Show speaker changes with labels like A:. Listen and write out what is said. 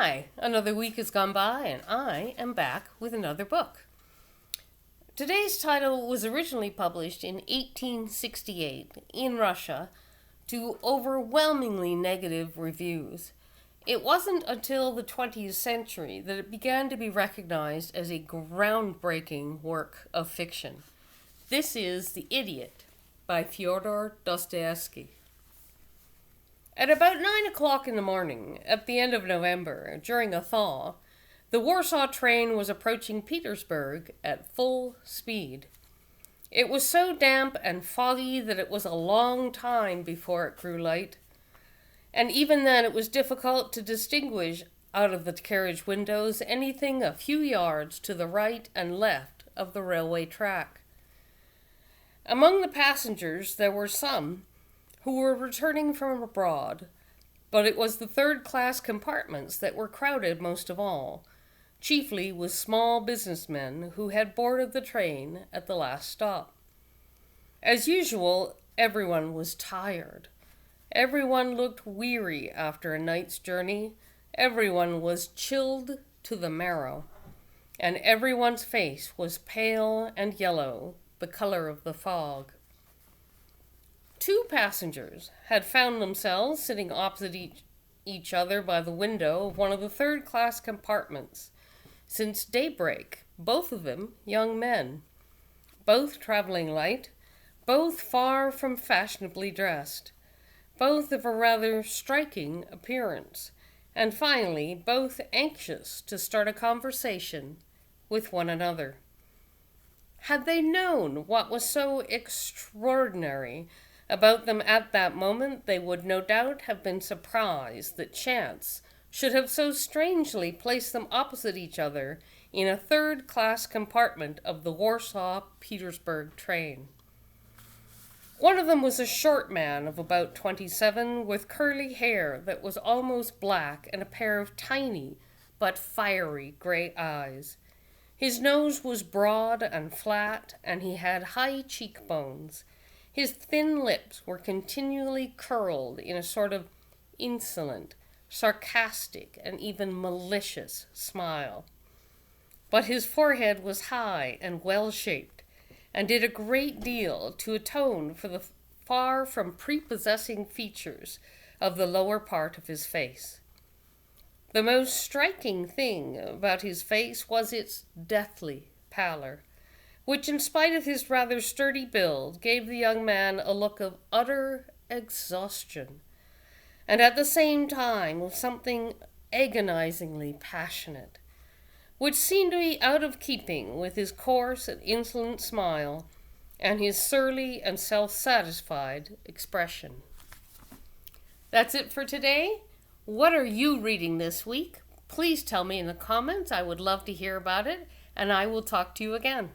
A: Hi, another week has gone by and I am back with another book. Today's title was originally published in 1868 in Russia to overwhelmingly negative reviews. It wasn't until the 20th century that it began to be recognized as a groundbreaking work of fiction. This is The Idiot by Fyodor Dostoevsky. At about 9 o'clock in the morning, at the end of November, during a thaw, the Warsaw train was approaching Petersburg at full speed. It was so damp and foggy that it was a long time before it grew light, and even then it was difficult to distinguish out of the carriage windows anything a few yards to the right and left of the railway track. Among the passengers there were some who were returning from abroad, but it was the third-class compartments that were crowded most of all, chiefly with small businessmen who had boarded the train at the last stop. As usual, everyone was tired. Everyone looked weary after a night's journey. Everyone was chilled to the marrow, and everyone's face was pale and yellow, the color of the fog. Two passengers had found themselves sitting opposite each other by the window of one of the third-class compartments since daybreak, both of them young men, both traveling light, both far from fashionably dressed, both of a rather striking appearance, and finally both anxious to start a conversation with one another. Had they known what was so extraordinary about them at that moment, they would no doubt have been surprised that chance should have so strangely placed them opposite each other in a third-class compartment of the Warsaw-Petersburg train. One of them was a short man of about 27, with curly hair that was almost black and a pair of tiny but fiery gray eyes. His nose was broad and flat, and he had high cheekbones. His thin lips were continually curled in a sort of insolent, sarcastic, and even malicious smile. But his forehead was high and well-shaped, and did a great deal to atone for the far from prepossessing features of the lower part of his face. The most striking thing about his face was its deathly pallor, which, in spite of his rather sturdy build, gave the young man a look of utter exhaustion, and at the same time of something agonizingly passionate, which seemed to be out of keeping with his coarse and insolent smile and his surly and self-satisfied expression. That's it for today. What are you reading this week? Please tell me in the comments. I would love to hear about it, and I will talk to you again.